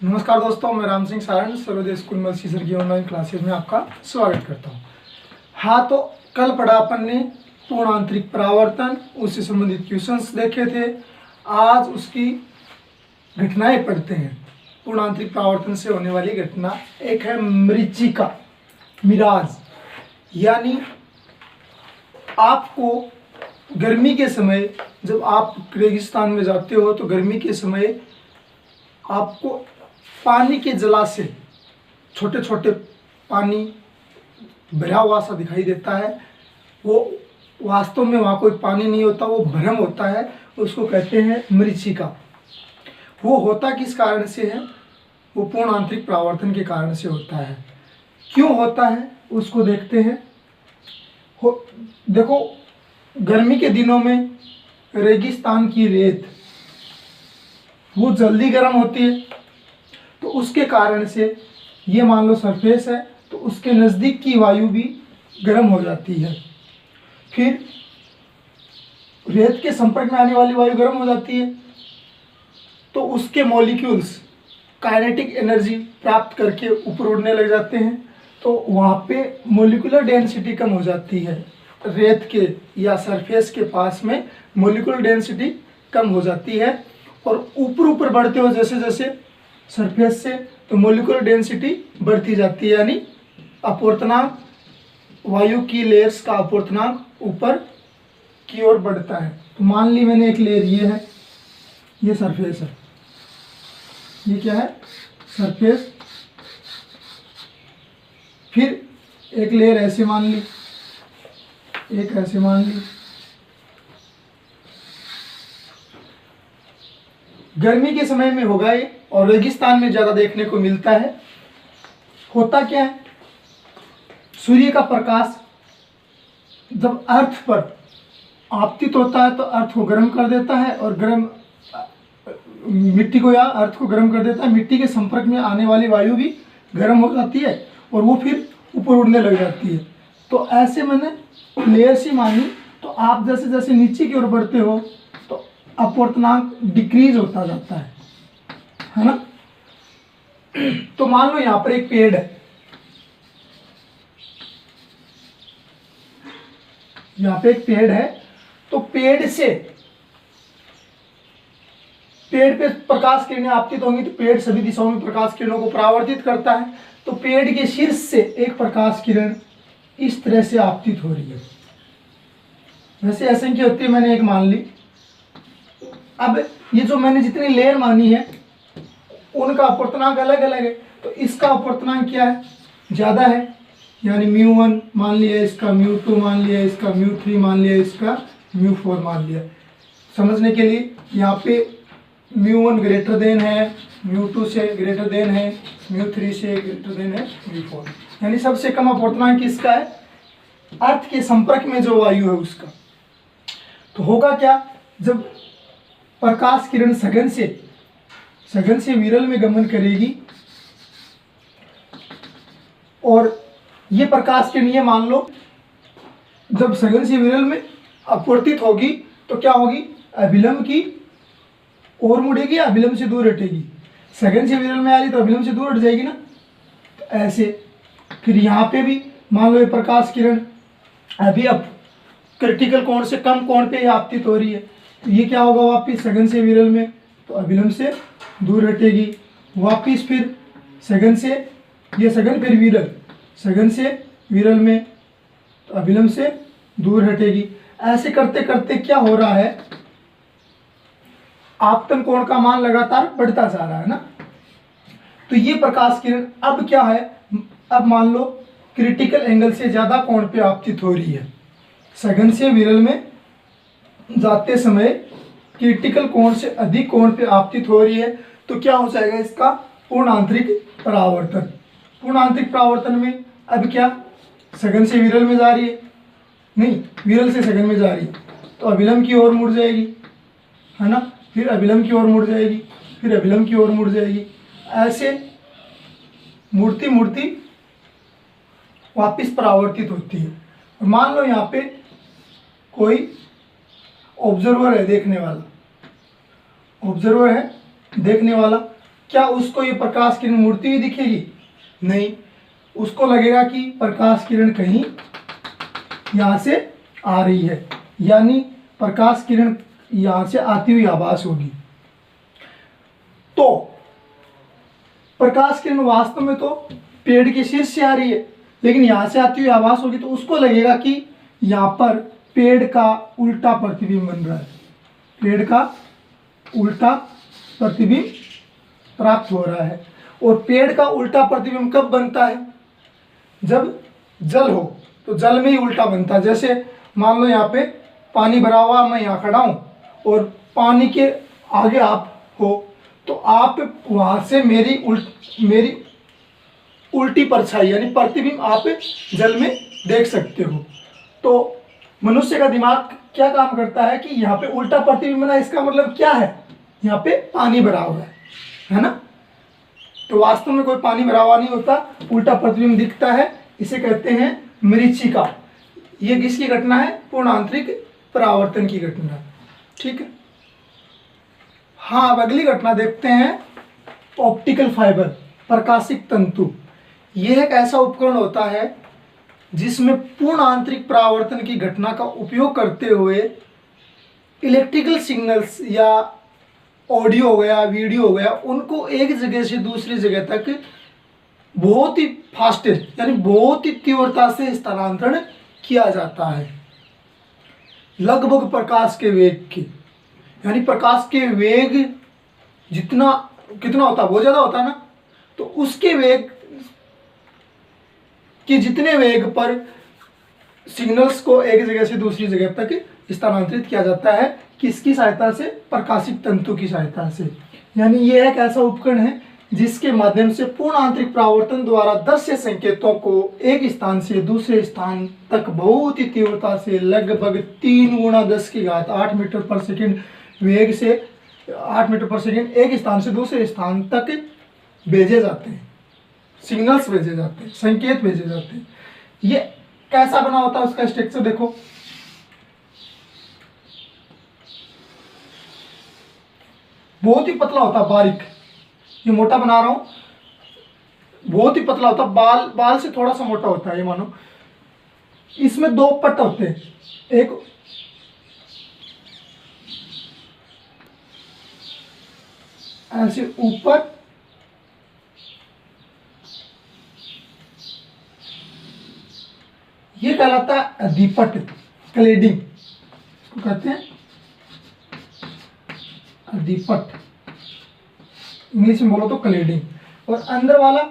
नमस्कार दोस्तों, मैं राम सिंह सारण सर्वोदय स्कूल मलसी सर की ऑनलाइन क्लासेज में आपका स्वागत करता हूं। हाँ, तो कल पढ़ा अपन ने पूर्ण आंतरिक परावर्तन, उससे संबंधित क्वेश्चंस देखे थे। आज उसकी घटनाएं पढ़ते हैं। पूर्ण आंतरिक परावर्तन से होने वाली घटना एक है मरीचिका, मिराज, यानी आपको गर्मी के समय जब आप रेगिस्तान में जाते हो तो गर्मी के समय आपको पानी के जलाशय, छोटे छोटे पानी भरा हुआ सा दिखाई देता है। वो वास्तव में वहाँ कोई पानी नहीं होता, वो भ्रम होता है, उसको कहते हैं मरीचिका। वो होता किस कारण से है? वो पूर्ण आंतरिक परावर्तन के कारण से होता है। क्यों होता है उसको देखते हैं। देखो, गर्मी के दिनों में रेगिस्तान की रेत वो जल्दी गर्म होती है, तो उसके कारण से ये मान लो सरफेस है, तो उसके नज़दीक की वायु भी गर्म हो जाती है। फिर रेत के संपर्क में आने वाली वायु गर्म हो जाती है, तो उसके मॉलिक्यूल्स काइनेटिक एनर्जी प्राप्त करके ऊपर उड़ने लग जाते हैं। तो वहाँ पे मॉलिक्यूलर डेंसिटी कम हो जाती है। रेत के या सरफेस के पास में मॉलिक्यूलर डेंसिटी कम हो जाती है, और ऊपर ऊपर बढ़ते हो जैसे जैसे सरफेस से, तो मॉलिक्यूलर डेंसिटी बढ़ती जाती है, यानी अपवर्तनांक, वायु की लेयर्स का अपवर्तनांक ऊपर की ओर बढ़ता है। तो मान ली मैंने एक लेयर ये है, ये सरफेस है, ये क्या है? सरफेस। फिर एक लेयर ऐसे मान ली, एक ऐसे मान ली। गर्मी के समय में होगा ये, और रेगिस्तान में ज़्यादा देखने को मिलता है। होता क्या है? सूर्य का प्रकाश जब अर्थ पर आपतित होता है तो अर्थ को गर्म कर देता है, और गर्म मिट्टी को या अर्थ को गर्म कर देता है। मिट्टी के संपर्क में आने वाली वायु भी गर्म हो जाती है, और वो फिर ऊपर उड़ने लग जाती है। तो ऐसे मैंने लेयर सी मानी। तो आप जैसे जैसे नीचे की ओर बढ़ते हो तो अपवर्तनांक डिक्रीज होता जाता है ना। तो मान लो यहाँ पर एक पेड़ है, यहाँ पे एक पेड़ है, तो पेड़ पे प्रकाश किरणें आपतित होंगी, तो पेड़ सभी दिशाओं में प्रकाश किरणों को परावर्तित करता है। तो पेड़ के शीर्ष से एक प्रकाश किरण इस तरह से आपतित हो रही है। वैसे असंख्य होती है, मैंने एक मान ली। अब ये जो मैंने जितनी लेयर मानी है उनका अपवर्तनांक अलग अलग है, तो इसका अपवर्तनांक क्या है? ज़्यादा है, यानी μ1 मान लिया, इसका μ2 मान लिया, इसका μ3 मान लिया, इसका μ4 मान लिया। समझने के लिए यहाँ पे μ1 ग्रेटर देन है, μ2 से ग्रेटर देन है, μ3 से ग्रेटर देन है μ4, यानी सबसे कम अपवर्तनांक किसका है? अर्थ के संपर्क में जो वायु है उसका। तो होगा क्या? जब प्रकाश किरण सघन से विरल में गमन करेगी, और ये प्रकाश किरण, ये मान लो जब सघन से विरल में अपवर्तित होगी तो क्या होगी? अभिलंब की ओर मुड़ेगी या अभिलंब से दूर हटेगी? सघन से विरल में आ रही तो अभिलंब से दूर हट जाएगी ना। तो ऐसे फिर यहाँ पे भी मान लो ये प्रकाश किरण अभी अब क्रिटिकल कोण से कम कोण पे आपतित हो रही है, तो ये क्या होगा? वापिस सघन से विरल में, तो अभिलंब से दूर हटेगी। वापिस फिर सघन से, ये सघन फिर विरल, सघन से विरल में, तो अभिलंब से दूर हटेगी। ऐसे करते करते क्या हो रहा है? आपतन कोण का मान लगातार बढ़ता जा रहा है ना। तो ये प्रकाश किरण अब क्या है? अब मान लो क्रिटिकल एंगल से ज़्यादा कोण पे आपतित हो रही है। सघन से विरल में जाते समय क्रिटिकल कोण से अधिक कोण पे आपतित हो रही है, तो क्या हो जाएगा? इसका पूर्ण आंतरिक परावर्तन। पूर्ण आंतरिक परावर्तन में अब क्या? सघन से विरल में जा रही है, नहीं, विरल से सघन में जा रही है, तो अभिलंब की ओर मुड़ जाएगी, है ना। फिर अभिलंब की ओर मुड़ जाएगी, फिर अभिलंब की ओर मुड़ जाएगी। ऐसे मुड़ती मुड़ती वापिस परावर्तित होती है। और मान लो यहाँ पे कोई ऑब्जर्वर है, देखने वाला, ऑब्जर्वर है देखने वाला, क्या उसको ये प्रकाश किरण मुड़ती हुई दिखेगी? नहीं, उसको लगेगा कि प्रकाश किरण कहीं यहाँ से आ रही है, यानी प्रकाश किरण यहाँ से आती हुई आभास होगी। तो प्रकाश किरण वास्तव में तो पेड़ के शीर्ष से आ रही है, लेकिन यहाँ से आती हुई आभास होगी, तो उसको लगेगा कि यहाँ पर पेड़ का उल्टा प्रतिबिंब बन रहा है, पेड़ का उल्टा प्रतिबिंब प्राप्त हो रहा है। और पेड़ का उल्टा प्रतिबिंब कब बनता है? जब जल हो, तो जल में ही उल्टा बनता है। जैसे मान लो यहाँ पे पानी भरा हुआ, मैं यहाँ खड़ा हूँ और पानी के आगे आप हो, तो आप वहाँ से मेरी उल्टी परछाई यानी प्रतिबिंब आप जल में देख सकते हो। तो मनुष्य का दिमाग क्या काम करता है कि यहाँ पे उल्टा प्रतिबिंब बना, इसका मतलब क्या है? यहाँ पे पानी भरा हुआ है ना? तो वास्तव में कोई पानी भरा हुआ नहीं होता, उल्टा प्रतिबिंब दिखता है, इसे कहते हैं मरीचिका। ये किसकी घटना है? पूर्ण आंतरिक परावर्तन की घटना। ठीक है। हाँ, अब अगली घटना देखते हैं, ऑप्टिकल फाइबर, प्रकाशिक तंतु। यह एक ऐसा उपकरण होता है जिसमें पूर्ण आंतरिक परावर्तन की घटना का उपयोग करते हुए इलेक्ट्रिकल सिग्नल्स या ऑडियो हो गया, वीडियो हो गया, उनको एक जगह से दूसरी जगह तक बहुत ही फास्टेस्ट यानी बहुत ही तीव्रता से स्थानांतरण किया जाता है, लगभग प्रकाश के वेग के। यानी प्रकाश के वेग जितना कितना होता है, बहुत ज़्यादा होता है ना, तो उसके वेग कि जितने वेग पर सिग्नल्स को एक जगह से दूसरी जगह तक स्थानांतरित किया जाता है, किसकी सहायता से? प्रकाशिक तंतु की सहायता से। यानी यह एक ऐसा उपकरण है जिसके माध्यम से पूर्ण आंतरिक परावर्तन द्वारा दृश्य संकेतों को एक स्थान से दूसरे स्थान तक बहुत ही तीव्रता से लगभग 3 × 10⁸ मीटर पर सेकंड वेग से 8 मीटर पर सेकंड एक स्थान से दूसरे स्थान तक भेजे जाते हैं, सिग्नल्स भेजे जाते हैं, संकेत भेजे जाते हैं। ये कैसा बना होता है? उसका स्ट्रक्चर देखो, बहुत ही पतला होता है, बारीक। ये मोटा बना रहा हूं, बहुत ही पतला होता है, बाल से थोड़ा सा मोटा होता है। ये मानो इसमें 2 पट्ट होते हैं, एक ऐसे ऊपर, ये कहलाता है अधिपट, क्लेडिंग इसको कहते हैं, अधिपट, इंग्लिश में बोलो तो क्लेडिंग। और अंदर वाला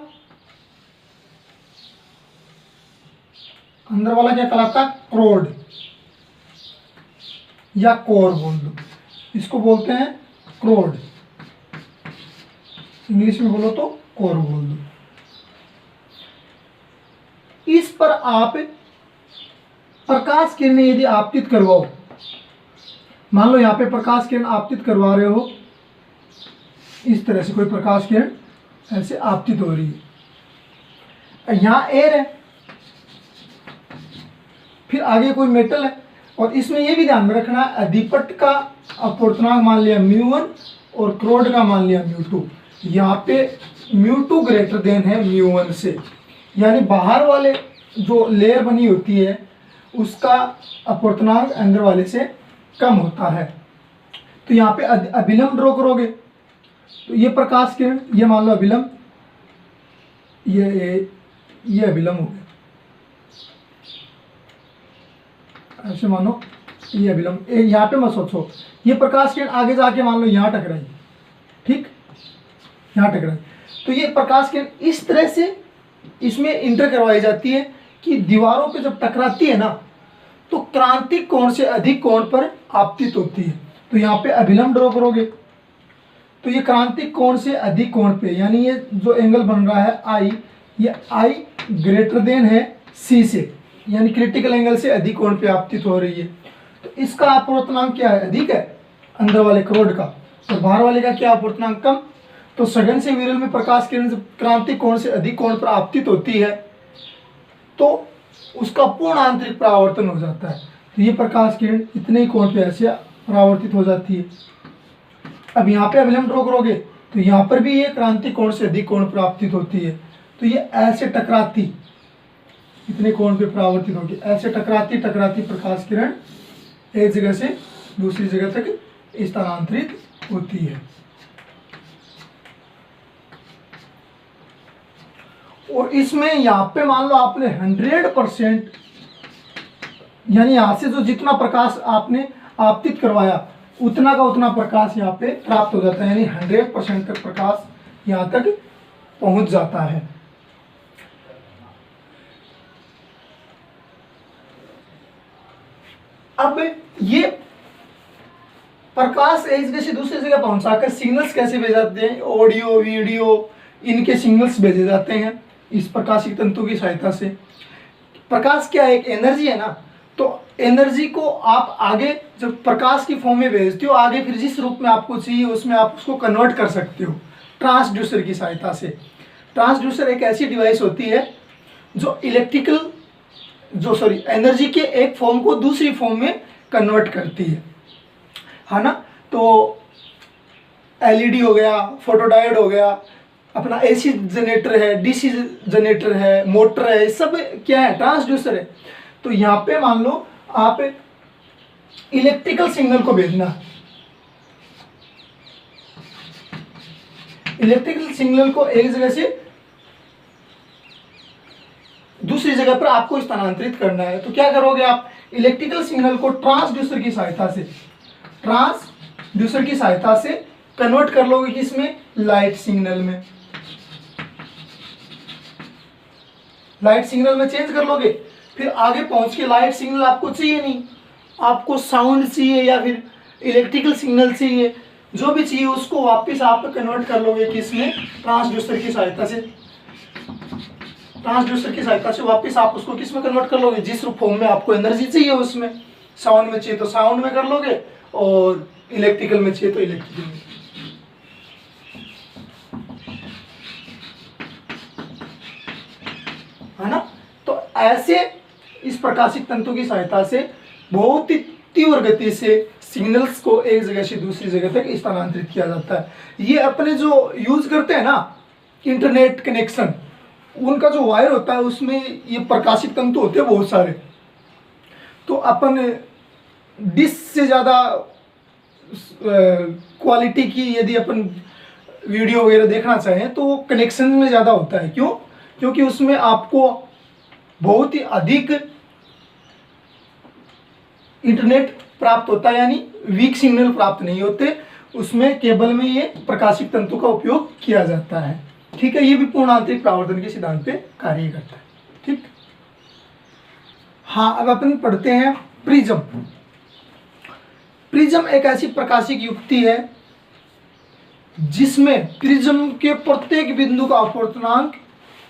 क्या कहलाता है? क्रोड या कोर बोल दो, इसको बोलते हैं क्रोड, इंग्लिश में बोलो तो कोर बोल दो। इस पर आप प्रकाश किरणें यदि आपतित करवाओ, मान लो यहाँ पे प्रकाश किरण आपतित करवा रहे हो, इस तरह से कोई प्रकाश किरण ऐसे आपतित हो रही है, यहाँ एयर है, फिर आगे कोई मेटल है, और इसमें यह भी ध्यान में रखना, अधिपट का अपवर्तनांक मान लिया μ1 और क्रोड का मान लिया μ2। यहाँ पे μ2 ग्रेटर देन है μ1 से, यानी बाहर वाले जो लेयर बनी होती है उसका अपवर्तनांक अंदर वाले से कम होता है। तो यहाँ पे अभिलंब ड्रॉ करोगे, तो ये प्रकाश किरण, ये मान लो अभिलंब, ये अभिलंब हो गया, ऐसे मानो ये अभिलंब। यहाँ पे मत सोचो, ये प्रकाश किरण आगे जाके मान लो यहाँ टकराई, ठीक, यहाँ टकराई, तो ये प्रकाश किरण इस तरह से इसमें इंटर करवाई जाती है कि दीवारों पे जब टकराती है ना, तो क्रांतिक कोण से अधिक कोण पर आपतित होती है। तो यहाँ पे अभिलंब ड्रॉ करोगे, तो ये क्रांतिक कोण से अधिक कोण पे, यानी ये जो एंगल बन रहा है आई, ये आई ग्रेटर देन है सी से, यानी क्रिटिकल एंगल से अधिक कोण पे आपतित हो रही है। तो इसका अपवर्तनांक क्या है? अधिक है अंदर वाले क्रोड का, और बाहर वाले का क्या अपवर्तनांक? कम। तो सघन से विरल में प्रकाश किरण क्रांतिक कोण से अधिक कोण पर आपतित होती है, तो उसका पूर्ण आंतरिक परावर्तन हो जाता है। तो ये प्रकाश किरण इतने ही कोण पे ऐसे परावर्तित हो जाती है। अब यहाँ पे अभिलंब ड्रॉ करोगे, तो यहाँ पर भी ये क्रांति कोण से अधिक कोण परावर्तित होती है। तो ये ऐसे टकराती, इतने कोण पे परावर्तित होगी, ऐसे टकराती टकराती प्रकाश किरण एक जगह से दूसरी जगह तक स्थानांतरित होती है। और इसमें यहाँ पे मान लो आपने 100%, यानी यहाँ से जो जितना प्रकाश आपने आपतित करवाया उतना का उतना प्रकाश यहाँ पे प्राप्त हो जाता है, यानी 100% तक प्रकाश यहाँ तक पहुंच जाता है। अब ये प्रकाश एक जगह से दूसरी जगह पहुंचाकर सिग्नल्स कैसे भेजे जाते हैं, ऑडियो वीडियो इनके सिग्नल्स भेजे जाते हैं इस प्रकाशिक तंतु की सहायता से। प्रकाश क्या है, एक एनर्जी है ना, तो एनर्जी को आप आगे जब प्रकाश की फॉर्म में भेजते हो, आगे फिर जिस रूप में आपको चाहिए उसमें आप उसको कन्वर्ट कर सकते हो ट्रांसड्यूसर की सहायता से। ट्रांसड्यूसर एक ऐसी डिवाइस होती है जो एनर्जी के एक फॉर्म को दूसरी फॉर्म में कन्वर्ट करती है ना। तो एलईडी हो गया, फोटोडायोड हो गया, अपना एसी जनरेटर है, डीसी जनरेटर है, मोटर है, सब क्या है, ट्रांसड्यूसर है। तो यहाँ पे मान लो आप इलेक्ट्रिकल सिग्नल को भेजना, इलेक्ट्रिकल सिग्नल को एक जगह से दूसरी जगह पर आपको स्थानांतरित करना है। तो क्या करोगे आप, इलेक्ट्रिकल सिग्नल को ट्रांसड्यूसर की सहायता से कन्वर्ट कर लोगे किसमें, लाइट सिग्नल में, लाइट सिग्नल में चेंज कर लोगे। फिर आगे पहुंच के लाइट सिग्नल आपको चाहिए नहीं, आपको साउंड चाहिए या फिर इलेक्ट्रिकल सिग्नल चाहिए, जो भी चाहिए उसको वापस आप कन्वर्ट कर लोगे किसमें, ट्रांसड्यूसर की सहायता से। ट्रांसड्यूसर की सहायता से वापस आप उसको किस में कन्वर्ट कर लोगे, जिस फॉर्म में आपको एनर्जी चाहिए उसमें। साउंड में चाहिए तो साउंड में कर लोगे और इलेक्ट्रिकल में चाहिए तो इलेक्ट्रिकल में। है ना। तो ऐसे इस प्रकाशिक तंतु की सहायता से बहुत ही तीव्र गति से सिग्नल्स को एक जगह से दूसरी जगह तक स्थानांतरित किया जाता है। ये अपने जो यूज करते हैं ना इंटरनेट कनेक्शन, उनका जो वायर होता है उसमें ये प्रकाशिक तंतु होते हैं बहुत सारे। तो अपन डिश से ज़्यादा क्वालिटी की यदि अपन वीडियो वगैरह देखना चाहें तो कनेक्शन में ज़्यादा होता है। क्यों? क्योंकि उसमें आपको बहुत ही अधिक इंटरनेट प्राप्त होता है, यानी वीक सिग्नल प्राप्त नहीं होते, उसमें केबल में ये प्रकाशिक तंतु का उपयोग किया जाता है। ठीक है, ये भी पूर्ण आंतरिक परावर्तन के सिद्धांत पे कार्य करता है। ठीक, हाँ, अब अपन पढ़ते हैं प्रिज्म। प्रिज्म एक ऐसी प्रकाशिक युक्ति है जिसमें प्रिज्म के प्रत्येक बिंदु का अपवर्तनांक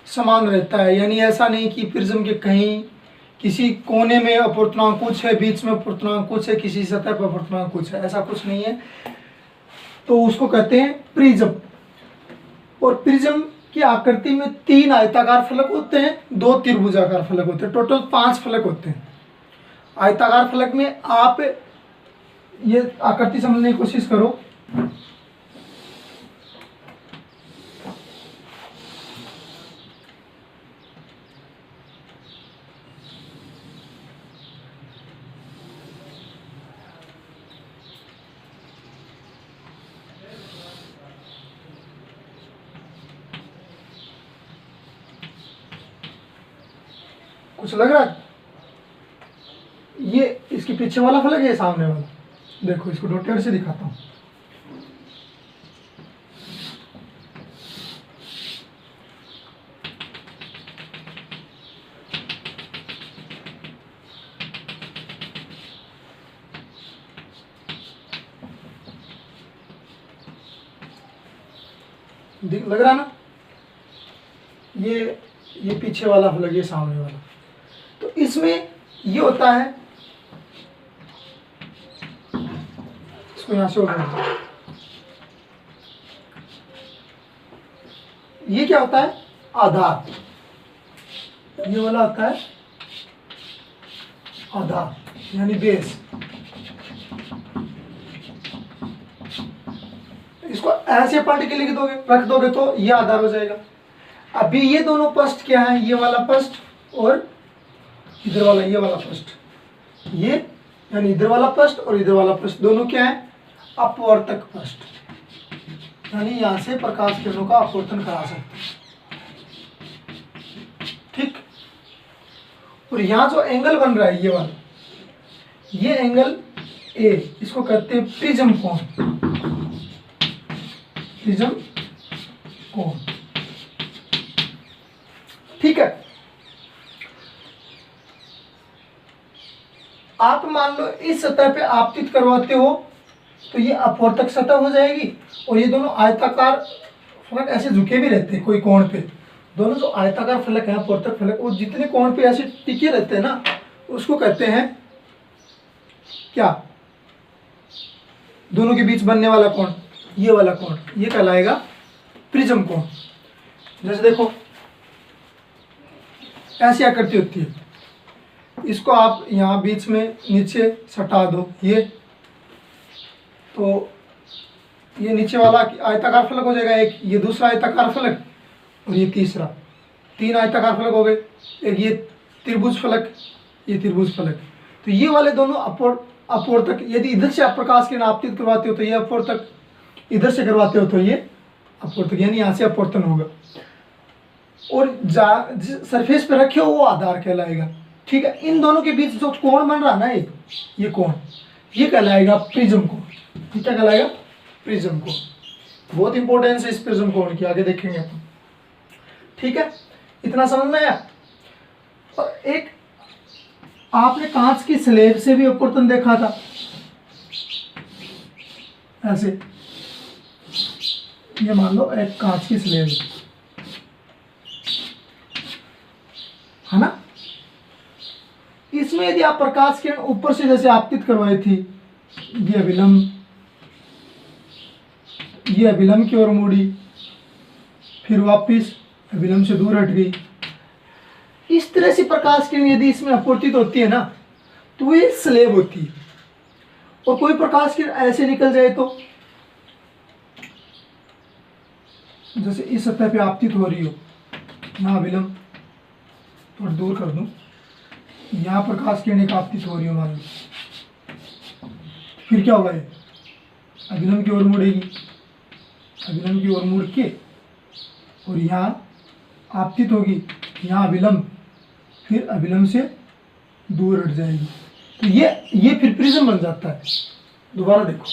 समान रहता है, यानी ऐसा नहीं कि प्रिज्म के कहीं किसी कोने में अपवर्तनांक कुछ है, बीच में अपवर्तनांक कुछ है, किसी सतह पर अपवर्तनांक कुछ है, ऐसा कुछ नहीं है। तो उसको कहते हैं प्रिज्म। और प्रिज्म की आकृति में 3 आयताकार फलक होते हैं, 2 त्रिभुजाकार फलक होते हैं, टोटल 5 फलक होते हैं। आयताकार फलक में आप ये आकृति समझने की कोशिश करो। कुछ लग रहा है? ये इसके पीछे वाला फलक है, सामने वाला देखो, इसको डॉटेड से दिखाता हूँ। लग रहा ना, ये पीछे वाला फलक, ये सामने वाला। तो इसमें ये होता है, इसको यहां से उठाओ। ये क्या होता है? आधार। ये वाला होता है आधार, यानी बेस। इसको ऐसे पलट के लिख दोगे, रख दोगे तो ये आधार हो जाएगा। अभी ये दोनों पृष्ठ क्या है, ये वाला पृष्ठ और इधर वाला ये वाला पृष्ठ, ये यानी इधर वाला पृष्ठ और इधर वाला पृष्ठ दोनों क्या है, अपवर्तक पृष्ठ, यानी यहां से प्रकाश किरणों का अपवर्तन करा सकते हैं। ठीक। और यहां जो एंगल बन रहा है ये वाला, ये एंगल ए, इसको कहते हैं प्रिज्म कोण, प्रिज्म कोण। ठीक है। आप मान लो इस सतह पे आपतित करवाते हो तो ये अपवर्तक सतह हो जाएगी, और ये दोनों आयताकार फलक ऐसे झुके भी रहते हैं कोई कोण पे, दोनों जो आयताकार फलक है अपवर्तक फलक, वो जितने कोण पे ऐसे टिके रहते हैं ना, उसको कहते हैं क्या, दोनों के बीच बनने वाला कोण, ये वाला कोण, ये कहलाएगा प्रिज्म कोण। जैसे देखो ऐसी आकृति होती है, इसको आप यहाँ बीच में नीचे सटा दो, ये तो ये नीचे वाला आयताकार फलक हो जाएगा एक, ये दूसरा आयताकार फलक और ये तीसरा, तीन आयताकार फलक हो गए, एक ये त्रिभुज फलक, ये त्रिभुज फलक। तो ये वाले दोनों अपवर्तक, यदि इधर से आप प्रकाश किरण आपतित करवाते हो तो ये अपवर्तक, इधर से करवाते हो तो ये अपवर्तक, यानी यहाँ से अपवर्तन होगा, और जिस सरफेस पे रखे हो वो आधार कहलाएगा। ठीक है। इन दोनों के बीच जो कोण बन रहा ना, ये कोण, ये कहलाएगा प्रिज्म कोण। ये क्या कहलाएगा, प्रिज्म कोण। बहुत इंपॉर्टेंस है इस प्रिज्म कोण की, आगे देखेंगे अपन। ठीक है, इतना समझ में आया। और एक आपने कांच की स्लेब से भी अपवर्तन देखा था, ऐसे, ये मान लो एक कांच की स्लेब है ना, इसमें यदि आप प्रकाश किरण ऊपर से जैसे आपतित करवाई थी, ये अभिलंब की ओर मुड़ी, फिर वापिस अभिलंब से दूर हट गई, इस तरह से प्रकाश किरण यदि इसमें अपवर्तित होती है ना, तो ये स्लेब होती है। और कोई प्रकाश किरण ऐसे निकल जाए तो, जैसे इस सतह पे आपतित हो रही हो, यहाँ अभिलंब थोड़ा दूर कर दूं, यहाँ प्रकाश किरण एक आपतित हो रही हो मान लो, फिर क्या होगा, ये अभिलंब की ओर मुड़ेगी, अभिलंब की ओर मुड़ के और यहाँ आपतित होगी, यहाँ अभिलंब, फिर अभिलंब से दूर हट जाएगी। तो ये फिर प्रिज्म बन जाता है। दोबारा देखो,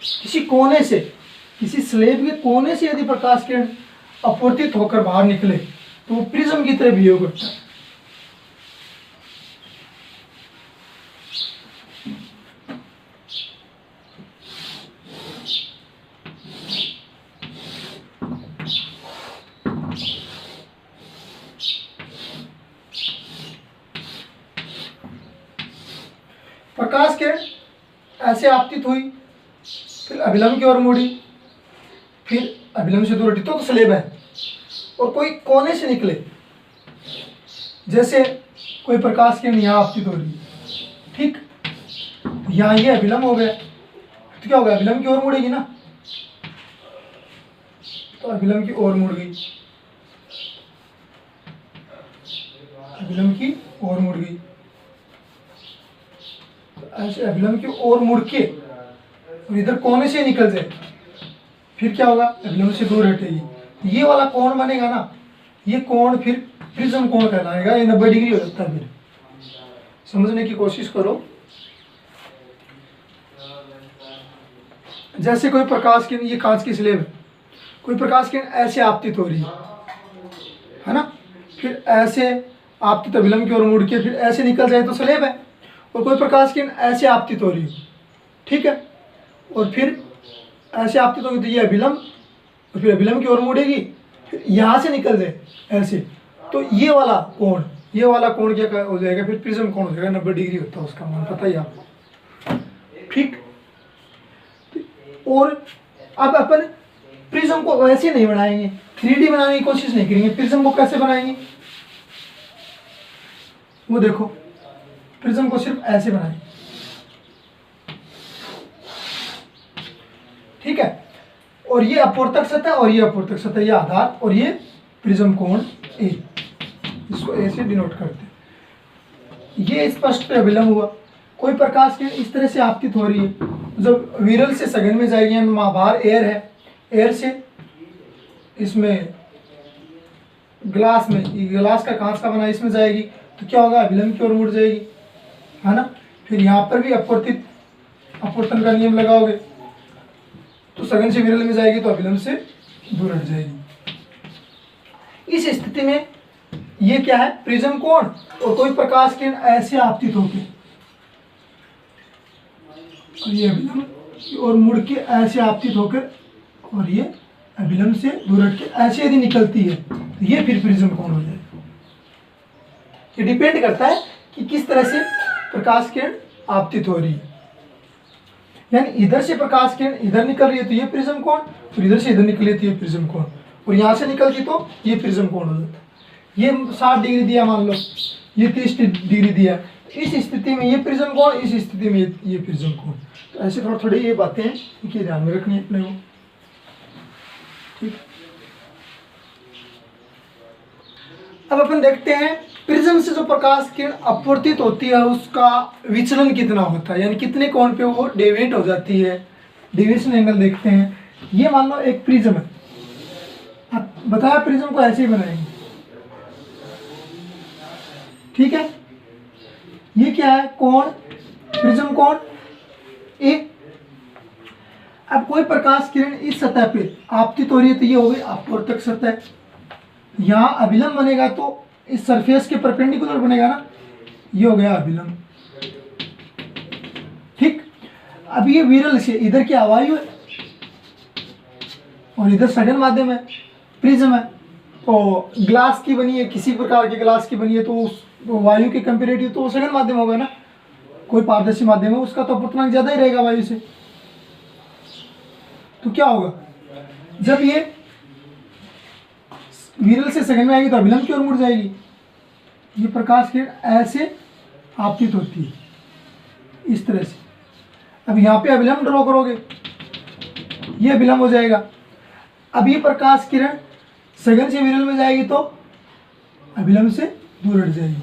किसी कोने से, किसी स्लेब के कोने से यदि प्रकाश किरण अपवर्तित होकर बाहर निकले तो वो प्रिज्म की तरह बिहेव करता है। प्रकाश किरण ऐसे आपतित हुई, फिर अभिलंब की ओर मुड़ी, फिर अभिलंब से दूर हटी, तो स्लेब है। और कोई कोने से निकले, जैसे कोई प्रकाश किरण यहाँ आपतित हो रही है, ठीक, यहाँ ये अभिलंब हो गया, तो क्या होगा, अभिलंब की ओर मुड़ेगी ना, तो अभिलंब की ओर मुड़ गई, अभिलंब की ओर मुड़ गई, ऐसे अभिलंब की ओर मुड़ के और इधर कोने से निकल जाए, फिर क्या होगा, अभिलंब से दूर हटेगी, ये वाला कोण बनेगा ना, ये कोण फिर प्रिज्म कोण कहलाएगा। ये 90 डिग्री हो जाता है। फिर समझने की कोशिश करो। जैसे कोई प्रकाश किरण, ये कांच की स्लेब है, कोई प्रकाश किरण ऐसे आपतित हो रही है ना, फिर ऐसे आपतित अभिलंब की ओर मुड़ के फिर ऐसे निकल जाए तो स्लेब है। और कोई प्रकाश किरण ऐसे आपतित हो रही है, ठीक है, और फिर ऐसे आपतित होगी तो ये अभिलंब, और फिर अभिलंब की ओर मुड़ेगी, फिर यहाँ से निकल जाए ऐसे, तो ये वाला कोण क्या हो जाएगा, फिर प्रिज्म कोण हो जाएगा। 90 डिग्री होता है उसका मान, पता ही आपको, ठीक। और अब अपन प्रिज्म को वैसे नहीं बनाएंगे, 3D बनाने की कोशिश नहीं करेंगे। प्रिज्म को कैसे बनाएंगे, वो देखो, प्रिज्म को सिर्फ ऐसे बनाएंगे, ठीक है। और ये अपवर्तक सतह और ये अपवर्तक सतह, ये आधार और ये प्रिज्म कोण ए, इसको ए से डिनोट करते हैं। ये स्पष्ट पे अभिलंब हुआ। कोई प्रकाश किरण इस तरह से आपतित हो रही है, जब विरल से सघन में जाएगी, बाहर एयर है, एयर से इसमें ग्लास में, ग्लास का कांच का बना, इसमें जाएगी तो क्या होगा, अभिलंब की ओर मुड़ जाएगी, है ना। फिर यहाँ पर भी अपवर्तन का नियम लगाओगे तो सघन से विरल में जाएगी तो अभिलंब से दूर हट जाएगी। इस स्थिति में ये क्या है, प्रिज्म कोण, और कोई प्रकाश किरण ऐसे आपतित होके और ये अभिलंब और मुड़ के ऐसे आपतित होकर और ये अभिलंब से दूर हट के ऐसे यदि निकलती है तो ये फिर प्रिज्म कोण हो जाएगा। ये डिपेंड करता है कि किस तरह से प्रकाश किरण आपतित हो रही है। यानी इधर से प्रकाश किरण इधर निकल रही है तो ये प्रिज्म कोण, और इधर से इधर निकल रही है तो ये प्रिज्म कोण, और यहाँ से निकलती तो ये प्रिज्म कोण हो जाता है। ये 60 डिग्री दिया मान लो, ये 30 डिग्री दिया, इस स्थिति में ये प्रिज्म कोण, इस स्थिति में ये प्रिज्म कोण। तो ऐसे थोड़ी थोड़ी ये बातें हैं इनकी ध्यान में रखनी है अपने को, ठीक। अब अपन देखते हैं प्रिज्म से जो प्रकाश किरण अपवर्तित होती है उसका विचलन कितना होता है, यानी कितने कोण पे वो डेविएट हो जाती है। डेविएशन एंगल देखते हैं। ये मान लो एक प्रिज्म है, अब बताया प्रिज्म को ऐसे ही बनाएंगे, ठीक है। ये क्या है, कोण, प्रिज्म कोण ए। अब कोई प्रकाश किरण इस सतह पे आपतित हो रही है तो ये हो गई अपवर्तक सतह। यहाँ अभिलंब बनेगा तो इस सरफेस के परपेंडिकुलर बनेगा ना, ये हो गया अभिलंब, ठीक। अब ये विरल से इधर की वायु है और इधर सघन माध्यम है, प्रिज्म है, तो ग्लास की बनी है, किसी प्रकार के ग्लास की बनी है तो उस वायु के कंपेरेटिव तो सघन माध्यम होगा ना। कोई पारदर्शी माध्यम है उसका तो अपवर्तनांक ज्यादा ही रहेगा वायु से। तो क्या होगा, जब ये विरल से सघन में आएगी तो अभिलंब की ओर मुड़ जाएगी। ये प्रकाश किरण ऐसे आपतित होती है इस तरह से। अब यहाँ पे अभिलंब ड्रॉ करोगे, ये अभिलंब हो जाएगा। अब ये प्रकाश किरण सघन से विरल में जाएगी तो अभिलंब से दूर हट जाएगी।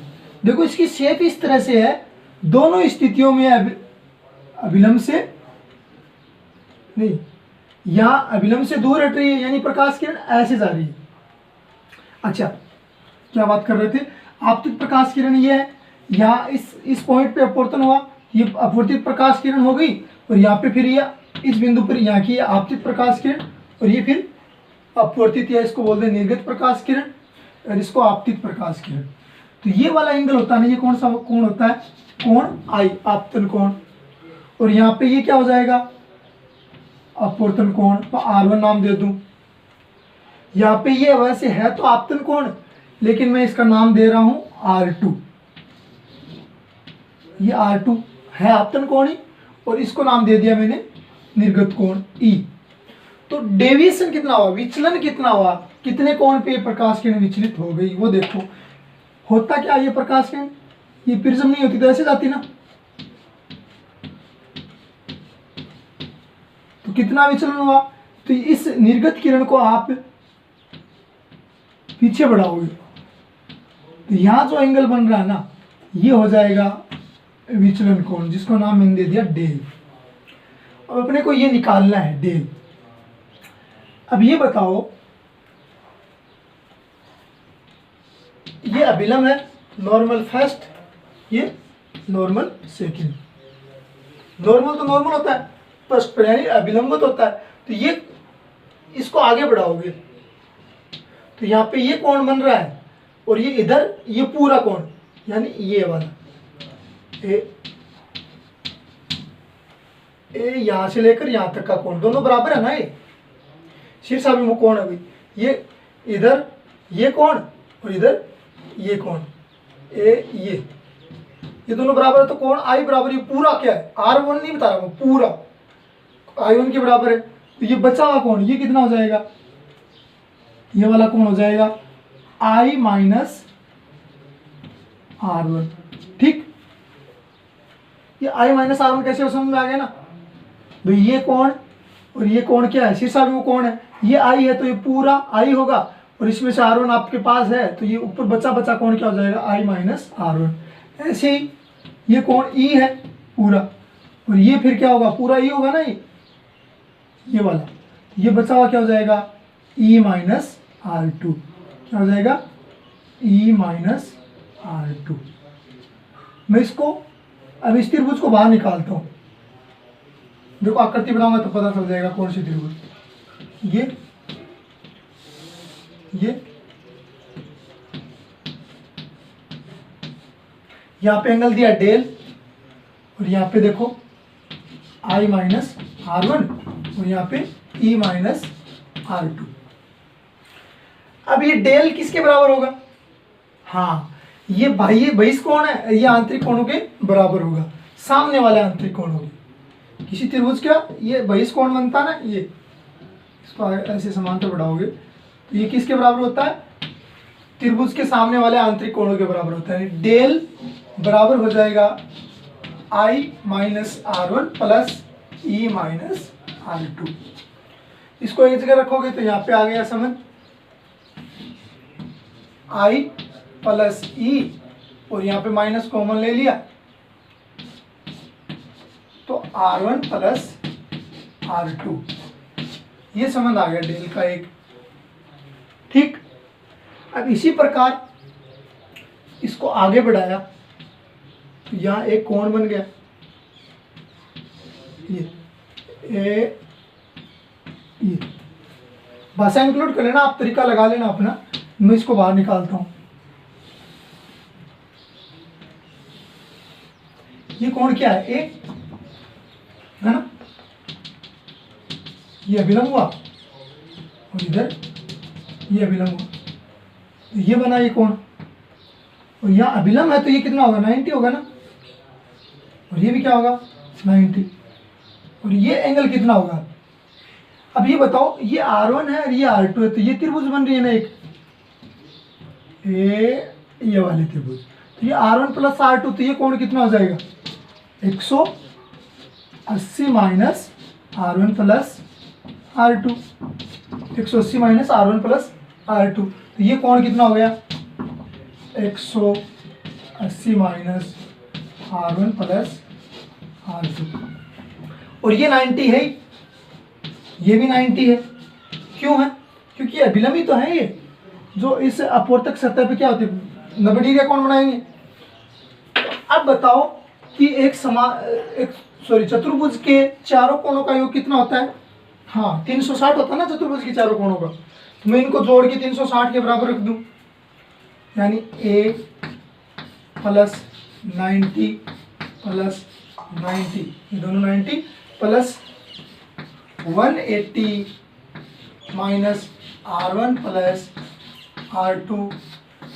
देखो इसकी शेप इस तरह से है, दोनों स्थितियों में अभिलंब से नहीं, यहाँ अभिलंब से दूर हट रही है, यानी प्रकाश किरण ऐसे जा रही है। अच्छा, क्या बात कर रहे थे, आपतित प्रकाश किरण ये है, यहाँ इस पॉइंट पे अपवर्तन हुआ, ये अपवर्तित प्रकाश किरण हो गई, और यहाँ पे फिर ये इस बिंदु पर यहाँ की आपतित प्रकाश किरण, और ये फिर अपवर्तित, या इसको बोलते हैं निर्गत प्रकाश किरण, और इसको आपतित प्रकाश किरण। तो ये वाला एंगल होता है ना, ये कौन सा कोण होता है, कोण आई, आपतन कोण। और यहाँ पे ये क्या हो जाएगा, अपवर्तन कोण, तो R1 नाम दे दूं। यहाँ पे ये वैसे है तो आपतन कोण, लेकिन मैं इसका नाम दे रहा हूं R2। ये R2 है आपतन कोण ही, और इसको नाम दे दिया मैंने निर्गत कोण E। तो डेविएशन कितना हुआ, विचलन कितना हुआ, कितने कोण पे प्रकाश किरण विचलित हो गई, वो देखो। होता क्या, ये प्रकाश किरण, ये प्रिज्म नहीं होती तो ऐसे जाती ना, तो कितना विचलन हुआ, तो इस निर्गत किरण को आप पीछे बढ़ाओगे तो यहां जो एंगल बन रहा है ना, ये हो जाएगा विचलन कोण, जिसको नाम मैंने दे दिया डेल। अब अपने को ये निकालना है डेल। अब ये बताओ, ये अभिलंब है, नॉर्मल फर्स्ट, ये नॉर्मल सेकंड। नॉर्मल तो नॉर्मल होता है, फर्स्ट पर यानी अभिलंबित होता है। तो ये इसको आगे बढ़ाओगे तो यहाँ पे ये कोण बन रहा है, और ये इधर ये पूरा कोण, यानी ये वाला ए यहाँ से लेकर यहाँ तक का कोण दोनों बराबर है ना, ये शीर्षाभिमुख कोण है। ये इधर ये कोण और इधर ये कोण, ये दोनों बराबर है, तो कोण आई बराबर, ये पूरा क्या है, R1 नहीं बता रहा हूँ, पूरा I1 के बराबर है। तो ये बचा हुआ कोण ये कितना हो जाएगा, ये वाला कोण हो जाएगा I माइनस R1, ठीक। ये I माइनस R1 कैसे हो, समझ में आ गया ना। तो ये कोण और ये कोण क्या है, शीर्षा में वो कोण है, ये आई है तो ये पूरा आई होगा, और इसमें से R1 आपके पास है तो ये ऊपर बचा बचा कोण क्या हो जाएगा, I माइनस R1। ऐसे ही ये कोण E है पूरा, और ये फिर क्या होगा, पूरा E होगा ना, ये वाला, ये बचा हुआ क्या हो जाएगा, E माइनस R2, क्या हो जाएगा, E माइनस R2। मैं इसको अब इस त्रिभुज को बाहर निकालता हूँ, देखो आकृति बनाऊंगा तो पता चल जाएगा कौन सी त्रिभुज, ये यहाँ पे एंगल दिया डेल, और यहाँ पे देखो I माइनस R1, और यहाँ पे E माइनस R2। अब ये डेल किसके बराबर होगा, हाँ ये बाह्य बहिष कोण है, ये आंतरिक कोणों के बराबर होगा, सामने वाले आंतरिक कोण होंगे। किसी त्रिभुज का ये बहिष कोण बनता है ना, ये इसको ऐसे समांतर बढ़ाओगे तो ये किसके बराबर होता है, त्रिभुज के सामने वाले आंतरिक कोणों के बराबर होता है। डेल बराबर हो जाएगा I minus R1 plus E minus R2। इसको एक जगह रखोगे तो यहाँ पे आ गया समझ, I प्लस E, और यहाँ पे माइनस कॉमन ले लिया तो R1 प्लस R2, ये समझ आ गया डेल का एक। ठीक, अब इसी प्रकार इसको आगे बढ़ाया तो यहाँ एक कोण बन गया, ये भाषा इंक्लूड कर लेना आप, तरीका लगा लेना अपना, मैं इसको बाहर निकालता हूँ। ये कोण क्या है, ए है ना, ये अभिलंब हुआ और इधर ये अभिलंब हुआ, तो ये बना ये कोण, और यहाँ अभिलंब है तो ये कितना होगा, 90 होगा ना, और ये भी क्या होगा 90, और ये एंगल कितना होगा। अब ये बताओ, ये R1 है और ये R2 है, तो ये त्रिभुज बन रही है ना एक, ये वाले त्रिभुज, तो ये R1 प्लस R2, तो ये कोण कितना हो जाएगा, 180 minus R1 plus R2, 180 minus R1 plus R2, तो ये कोण कितना हो गया, 180 माइनस R1 प्लस R2, और ये 90 है, ये भी 90 है। क्यों है, क्योंकि अभिलंब ही तो है ये, जो इस अपवर्तक सतह पे क्या होती है, 90 डिग्री का कोण बनाएंगे। अब बताओ कि एक चतुर्भुज के चारों कोणों का योग कितना होता है, हाँ 360 होता है ना चतुर्भुज के चारों कोणों का, तो मैं इनको जोड़ के 360 के बराबर रख दूं, यानी A प्लस 90 प्लस 90, ये दोनों 90 plus 180 minus R1 plus R2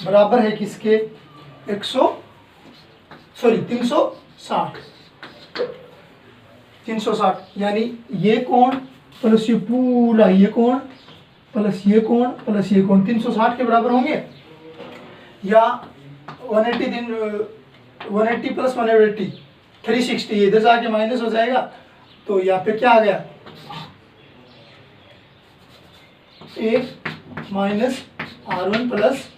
बराबर है किसके, 360, यानी ये कोण प्लस ये पूरा ये कोण प्लस ये कोण प्लस ये कोण 360 के बराबर होंगे, या 180 प्लस 180 360, इधर से आके माइनस हो जाएगा, तो यहाँ पे क्या आ गया, A minus R1 plus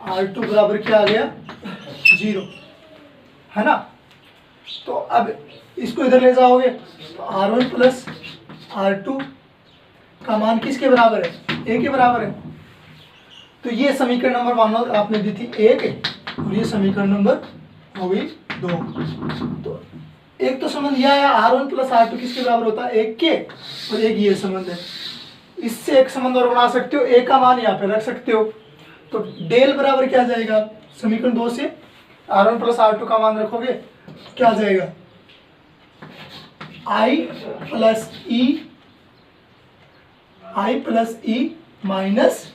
R2 बराबर क्या आ गया, 0, है ना। तो अब इसको इधर ले जाओगे तो R1 प्लस R2 का मान किसके बराबर है, A के बराबर है। तो ये समीकरण नंबर मानो आपने दी थी 1, और ये समीकरण नंबर हो गई 2। तो एक तो संबंध यह है, R1 प्लस R2 किसके बराबर होता है, 1 के, और एक ये संबंध है। इससे एक संबंध और बना सकते हो, A का मान यहाँ पे रख सकते हो, तो डेल बराबर क्या जाएगा, समीकरण 2 से R1 प्लस R2 का मान रखोगे क्या जाएगा, I plus E minus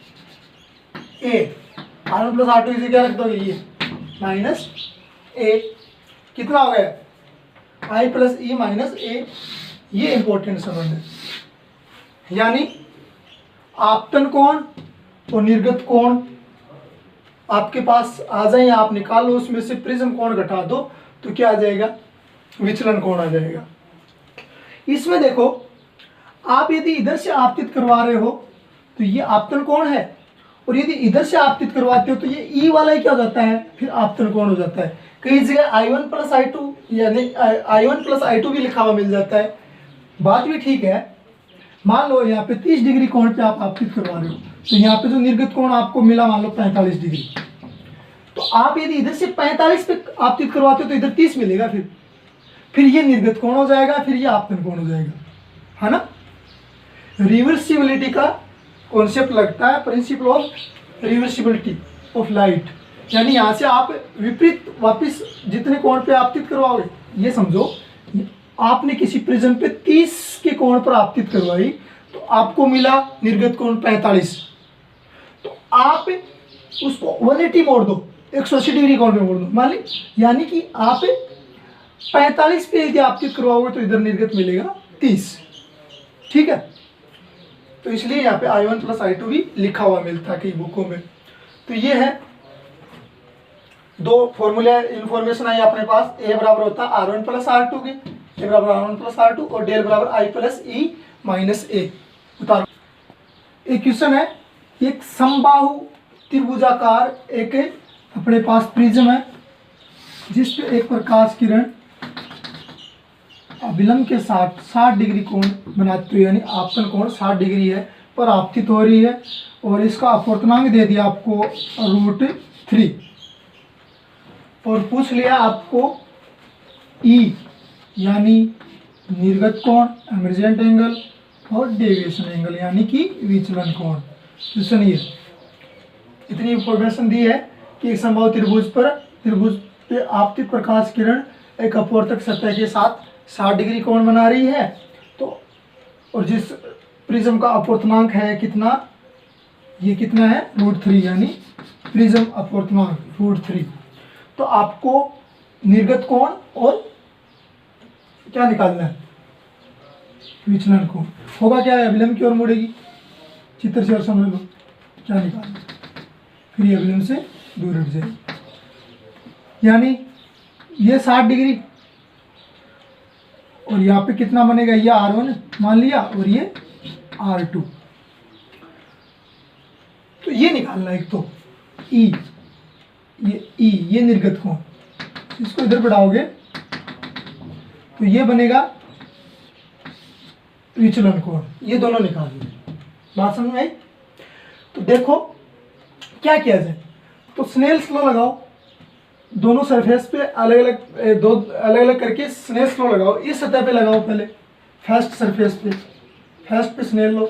A, R1 plus R2 इसे क्या रख दोगे, ये माइनस A, कितना हो गया, I plus E minus A, ये इंपॉर्टेंट संबंध है। यानी आपतन कोण और निर्गत कोण आपके पास आ जाए, आप निकाल लो, उसमें से प्रिज्म कोण घटा दो तो क्या आ जाएगा, विचलन कोण आ जाएगा। इसमें देखो आप यदि इधर से आपतित करवा रहे हो तो ये आपतन कोण है, और यदि इधर से आपतित करवाते हो तो ये ई वाला ही क्या हो जाता है, फिर आपतन कोण हो जाता है। कई जगह I1 प्लस I2 यानी I1 प्लस I2 भी लिखा हुआ मिल जाता है, बात भी ठीक है। मान लो यहाँ पे 30 डिग्री कोण पे आप आपतित करवा रहे हो, तो यहाँ पे जो निर्गत कोण आपको मिला मान लो 45 डिग्री, तो आप यदि इधर से 45 पे आपतित करवाते हो तो इधर 30 मिलेगा, फिर ये निर्गत कोण हो जाएगा, फिर ये आपतन कोण हो जाएगा, है ना। रिवर्सिबिलिटी का कॉन्सेप्ट लगता है, principle of reversibility of light, यानी यहाँ से आप विपरीत वापस जितने कोण पे आपतित करवाओगे, ये समझो आपने किसी प्रिज्म पे 30 के कोण पर आपतित करवाई तो आपको मिला निर्गत कोण 45, तो आप उसको 180 मोड़ दो, 180 डिग्री कोण पे मोड़ दो मान ली, यानी कि आप 45 पे यदि आपतित करवाओगे तो इधर निर्गत मिलेगा 30, ठीक है। तो इसलिए यहाँ पे I1 प्लस I2 भी लिखा हुआ मिलता है कई बुकों में। तो ये है दो फॉर्मूले इंफॉर्मेशन आई अपने पास, ए बराबर होता है R1 प्लस R2 के, ए बराबर R1 प्लस R2 और डेल बराबर I प्लस E माइनस ए। उतारो। एक क्वेश्चन है, एक समबाहु त्रिभुजाकार एक अपने पास प्रिज्म है जिस पे एक प्रकाश किरण अभिलंब के साथ 60 डिग्री कोण बनाती हुई, यानी आपतन कोण 60 डिग्री है पर आपतित हो रही है, और इसका अपवर्तनांक दे दिया आपको √3, और पूछ लिया आपको E यानी निर्गत कोण, एमर्जेंट एंगल और डेविएशन एंगल यानी कि विचलन कोण। क्वेश्चन ये इतनी इंफॉर्मेशन दी है कि एक समबाहु त्रिभुज पे आपतित प्रकाश किरण एक अपवर्तक सतह के साथ 60 डिग्री कोण बना रही है, तो और जिस प्रिज्म का अपवर्तनांक है कितना, ये कितना है √3, यानी प्रिज्म अपवर्तनांक √3। तो आपको निर्गत कोण और क्या निकालना है, विचलन कोण। होगा क्या है, अभिलंब की ओर मुड़ेगी, चित्र से और समझ लो क्या निकालना, फिर ये अभिलंब से दूर हट जाएगी, यानी ये 60 डिग्री और यहाँ पे कितना बनेगा, ये R1 मान लिया और ये R2, तो ये निकालना एक तो E, ये निर्गत कोण, इसको इधर बढ़ाओगे तो ये बनेगा विचलन कोण, ये दोनों निकाल लो। बात समझ में आई। तो देखो क्या किया जाए, तो स्नेल्स लॉ लगाओ, दोनों सरफेस पे अलग अलग करके स्नेल्स लॉ लगाओ। इस सतह पे लगाओ पहले, फर्स्ट सरफेस पे, फर्स्ट पे स्नेल लॉ,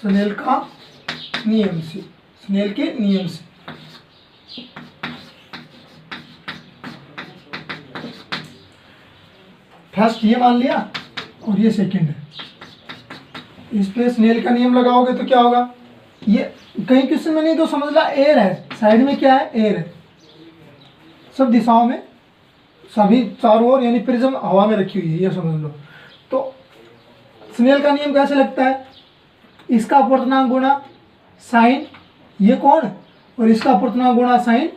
स्नेल का नियम से, स्नेल के नियम से फर्स्ट ये मान लिया और ये सेकंड है। इस पे स्नेल का नियम लगाओगे तो क्या होगा, ये कहीं क्वेश्चन में नहीं तो समझ ला एयर है, साइड में क्या है, एयर है, सब दिशाओं में, सभी चारों ओर, यानी प्रिज्म हवा में रखी हुई है, ये समझ लो। तो स्नेल का नियम कैसे लगता है, इसका अपवर्तनांक गुणा साइन ये कोण, और इसका अपवर्तनांक गुणा साइन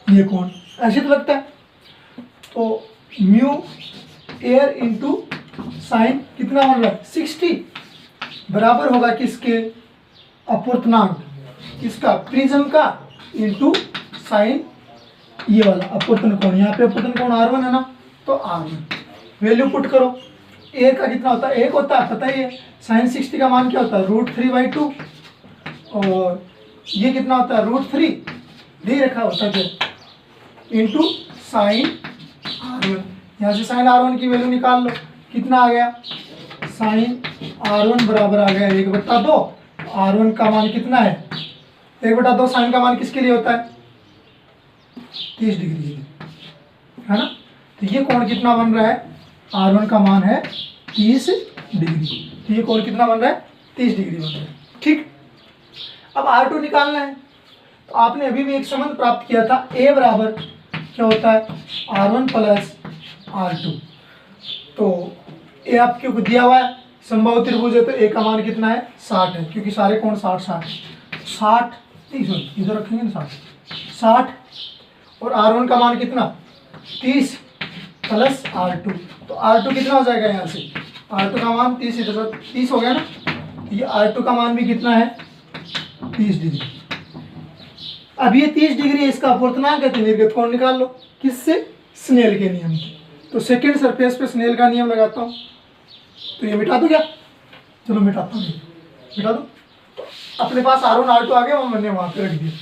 ये कोण, ऐसे तो लगता है। तो म्यू एयर इंटू साइन कितना बन रहा है 60, बराबर होगा किसके, अपवर्तनांक किसका, प्रिज्म का, इंटू साइन ये वाला अपवर्तन कोण, यहाँ पे अपवर्तन कोण R1 है ना, तो R1 वैल्यू पुट करो। ए का कितना होता है, 1 होता है, पता ही है। साइन 60 का मान क्या होता है, √3/2, और ये कितना होता है √3, दे रखा होता है इंटू साइन R1। यहाँ से साइन R1 की वैल्यू निकाल लो, कितना आ गया, साइन R1 बराबर आ गया 1/2। R1 का मान कितना है, 1/2 साइन का मान किसके लिए होता है, 30 डिग्री के लिए, है ना। तो ये कोण कितना बन रहा है, R1 का मान है 30 डिग्री, तो ये कोण कितना बन रहा है, 30 डिग्री बन रहा है, ठीक। अब R2 निकालना है, तो आपने अभी भी एक संबंध प्राप्त किया था, A बराबर क्या होता है, R1 प्लस R2। तो ए आपके को दिया हुआ है, समबाहु त्रिभुज है, तो ए का मान कितना है, 60 है, क्योंकि सारे कोण 60 नहीं, सॉरी इधर रखेंगे ना 60, और R1 का मान कितना 30 प्लस R2, तो R2 कितना हो जाएगा यहाँ से, R2 का मान 30 इधर 30 हो गया ना, ये R2 का मान भी कितना है 30 डिग्री। अब ये 30 डिग्री है, इसका अपूर्णांक है, तो निर्गत कोण निकाल लो, किससे, स्नेल के नियम से। तो सेकेंड सरफेस पे स्नेल का नियम लगाता हूँ, तो ये मिटा दो क्या, चलो मिटाता हूँ, मिटा दो। तो अपने पास R1 R2 आ गया, वो मैंने वहां पे रख दिया।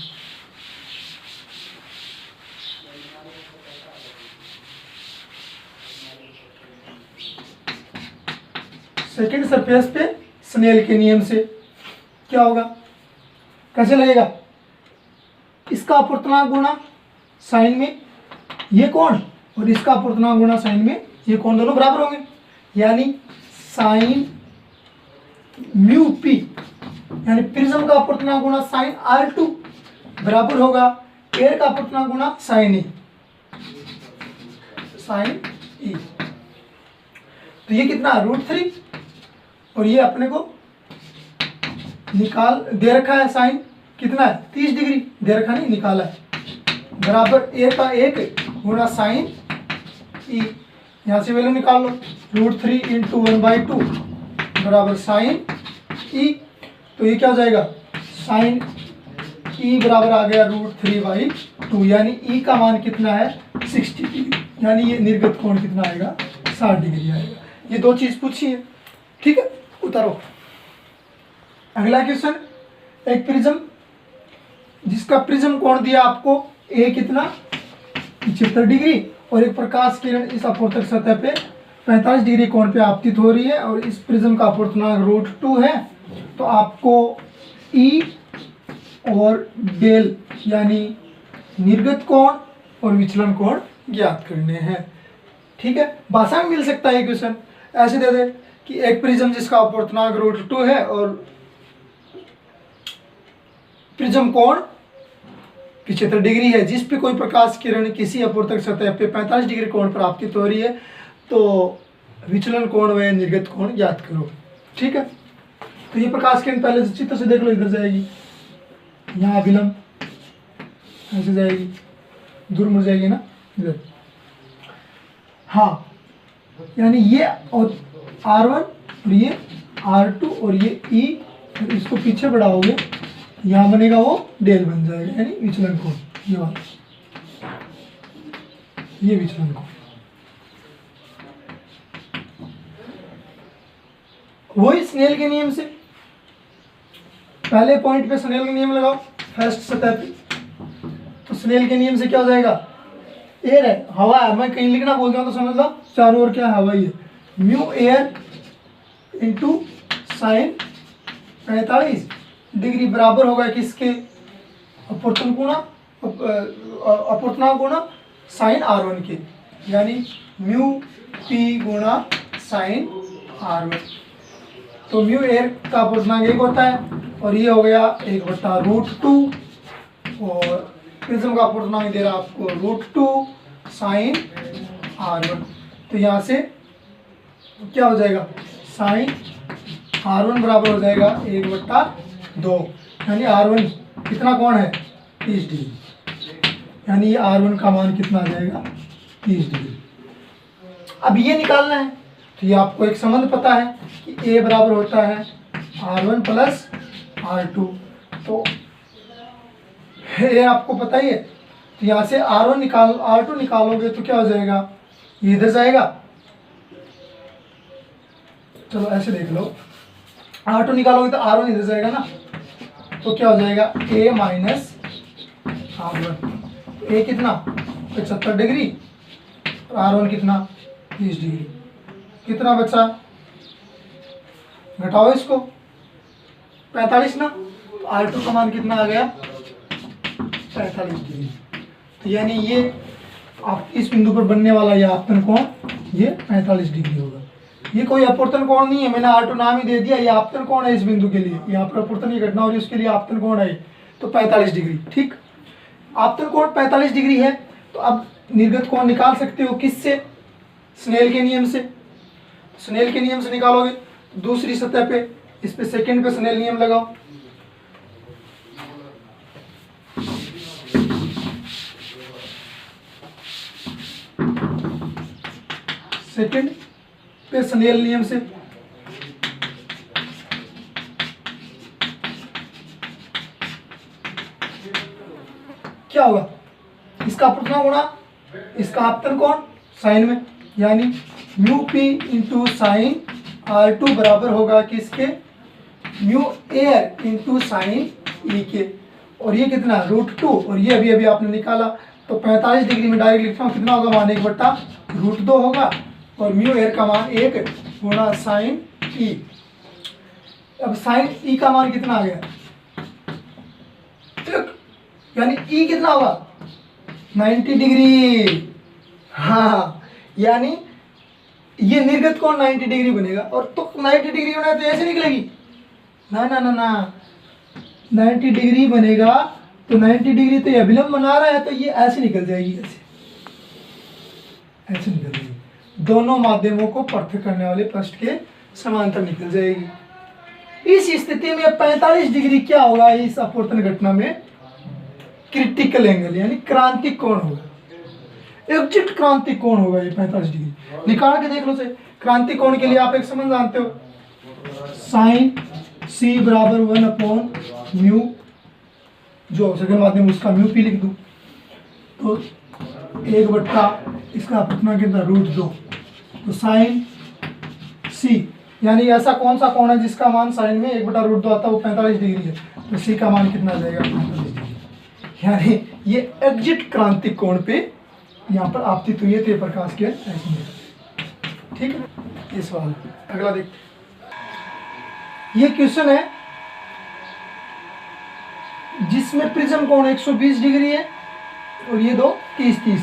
सेकेंड सरफेस पे स्नेल के नियम से क्या होगा, कैसे लगेगा, इसका अपूर्णांक गुणा साइन में ये कोण और इसका अपूर्णांक गुणा साइन में ये कोण, दोनों बराबर होंगे, यानी साइन म्यू पी, यानी प्रिज्म का अपूर्णांक गुणा साइन R2 बराबर होगा एयर का अपूर्णांक गुणा साइन ई, साइन ई। तो ये कितना √3 और ये अपने को निकाल दे रखा है, साइन कितना है 30 डिग्री दे रखा, नहीं निकाला है, बराबर ए का 1 गुणा साइन ई, यहाँ से वैल्यू निकाल लो, √3 × 1/2 बराबर साइन ई। तो ये क्या हो जाएगा, साइन ई बराबर आ गया √3/2, यानी ई का मान कितना है 60 डिग्री, यानी ये निर्गत कोण कितना आएगा 60 डिग्री आएगा। ये दो चीज पूछी है, ठीक है, उतारो। अगला क्वेश्चन, एक प्रिज्म जिसका प्रिज्म कोण दिया आपको ए कितना 75 डिग्री और एक प्रकाश किरण इस अपवर्तक सतह पे 45 डिग्री कोण पे आपतित हो रही है और इस प्रिज्म का अपूर्णांक √2 है, तो आपको ई और डेल यानी निर्गत कोण और विचलन कोण ज्ञात करने हैं। ठीक है, भाषा में मिल सकता है क्वेश्चन, ऐसे दे दे कि एक प्रिज्म जिसका अपूर्णांक √2 है और प्रिज्म कोण 75 डिग्री है, जिस पे कोई प्रकाश किरण किसी अपवर्तक सतह पे 45 डिग्री कोण पर आपतित हो रही है, तो विचलन कोण व निर्गत कोण ज्ञात करो। ठीक है, तो ये प्रकाश किरण पहले से चित्र से देख लो, इधर जाएगी, यहाँ अभिलंब ऐसे जाएगी, दूर मुड़ जाएगी ना इधर, हाँ, यानी ये और R1 और ये R2 और ये E, और इसको पीछे बढ़ाओगे यहाँ बनेगा वो डेल बन जाएगा, यानी विचलन कोण, ये वाला, ये विचलन कोण। वही स्नेल के नियम से पहले पॉइंट पे स्नेल का नियम लगाओ फर्स्ट सतह पे, तो स्नेल के नियम से क्या हो जाएगा, एयर है, हवा है, मैं कहीं लिखना बोल रहा हूँ तो समझ लो चारों ओर क्या है, हवा ही है, mu air into sine 45 degree बराबर होगा किसके, अपूर्णांक गुणा साइन R1 के, यानी म्यू पी गुणा साइन R1। तो म्यू एयर का अपूर्णांक 1 होता है और ये हो गया 1/√2 और प्रिज्म का अपूर्णांक दे रहा है आपको √2 साइन R1। तो यहाँ से क्या हो जाएगा, साइन R1 बराबर हो जाएगा 1/2, यानी R1 कितना कोण है 30 डिग्री, यानी ये R1 का मान कितना आ जाएगा 30 डिग्री। अब ये निकालना है, तो ये आपको एक संबंध पता है कि A बराबर होता है R1 प्लस R2, तो ये आपको पता ही है, तो यहाँ से R2 निकालोगे तो क्या हो जाएगा, ये इधर जाएगा, चलो ऐसे देख लो, R2 निकालोगे तो R1 इधर जाएगा ना, तो क्या हो जाएगा A माइनस R1, A कितना 75 डिग्री और R1 कितना 30 डिग्री, कितना बचा, घटाओ इसको 45 ना, तो R2 का मान कितना आ गया 45 डिग्री। तो यानी ये आप इस बिंदु पर बनने वाला ये आपतन कोण ये 45 डिग्री होगा। ये कोई अपवर्तन कोण नहीं है, मैंने R2 नाम ही दे दिया, ये आपतन कोण है इस बिंदु के लिए, यहाँ पर अपवर्तन की घटना हो रही है उसके लिए आपतन कोण है, तो 45 डिग्री। ठीक, आपतन कोण 45 डिग्री है, तो अब निर्गत कोण निकाल सकते हो किससे, स्नेल के नियम से। स्नेल के नियम से निकालोगे दूसरी सतह पे, इस पे सेकंड पे स्नेल नियम लगाओ, सेकंड पे स्नेल नियम से क्या होगा, इसका अपवर्तनांक गुणा इसका आपतन कोण साइन में, यानी mu P into sine R2 बराबर होगा किसके, म्यू एयर इंटू साइन ई के। और ये कितना √2, और ये अभी अभी आपने निकाला तो 45 डिग्री में डायरेक्ट लिखता हूँ, कितना होगा मान 1/√2 होगा, और म्यू एयर का मान 1 गुणा साइन ई। अब साइन ई का मान कितना आ गया, यानी ई कितना होगा 90 डिग्री। हाँ, यानी ये निर्गत कोण 90 डिग्री बनेगा, और तो 90 डिग्री बना तो ऐसे निकलेगी ना ना ना ना, 90 डिग्री बनेगा तो 90 डिग्री तो ये अभिलंब बना रहा है, तो ये ऐसे निकल जाएगी, ऐसे निकल जाएगी, दोनों माध्यमों को पृथक करने वाले पृष्ठ के समांतर निकल जाएगी। इस स्थिति में 45 डिग्री क्या होगा, इस अपवर्तन घटना में क्रिटिकल एंगल यानी क्रांतिक कोण होगा, एग्जिट क्रांतिक कोण होगा ये 45 डिग्री। निकाल के देख लो से, क्रांतिक कोण के लिए आप एक समझ जानते हो, साइन सी बराबर 1/म्यू, जो सेकंड माध्यम उसका म्यू पी लिख दूं, तो 1/ इसका अपवर्तनांक कितना √2, तो साइन सी, यानी ऐसा कौन सा कोण है जिसका मान साइन में 1/√2 आता है, वो 45 डिग्री है, तो सी का मान कितना आ जाएगा 45 डिग्री, यानी ये एग्जिट क्रांतिक कोण पे यहाँ पर आपतित हुई है, तो ये प्रकाश के ऐसे। ठीक है, ये सवाल। अगला देखते, ये क्वेश्चन है जिसमें प्रिज्म कोण 120 डिग्री है और ये दो 30-30,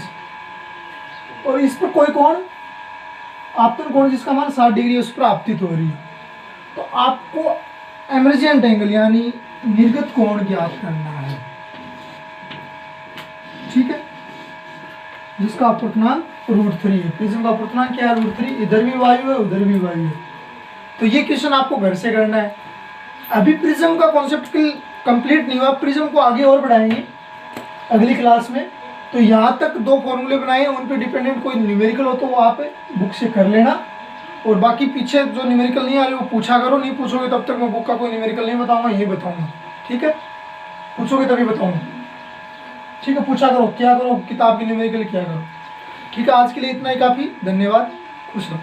और इस पर कोई कोण आपतन कोण जिसका मान 60 डिग्री है, उस पर आपतित हो रही है, तो आपको एमर्जेंट एंगल यानी निर्गत कोण ज्ञात करना है। ठीक है, जिसका अपवर्तनांक √3 है, प्रिज्म का अपवर्तनांक क्या है √3, इधर भी वायु है उधर भी वायु है, तो ये क्वेश्चन आपको घर से करना है। अभी प्रिज्म का कॉन्सेप्ट कंप्लीट नहीं हुआ, प्रिज्म को आगे और बढ़ाएंगे अगली क्लास में, तो यहाँ तक 2 फॉर्मूले बनाए हैं, उन पे डिपेंडेंट कोई न्यूमेरिकल हो तो वो आप बुक से कर लेना, और बाकी पीछे जो न्यूमेरिकल नहीं आ रहे वो पूछा करो, नहीं पूछोगे तब तक मैं बुक का कोई न्यूमेरिकल नहीं बताऊंगा, ये बताऊंगा। ठीक है, पूछोगे तभी बताऊंगा। ठीक है, पूछा करो, क्या करो, किताब की न्यूमेरिकल क्या करो। ठीक है, आज के लिए इतना ही काफ़ी, धन्यवाद, खुश रहो।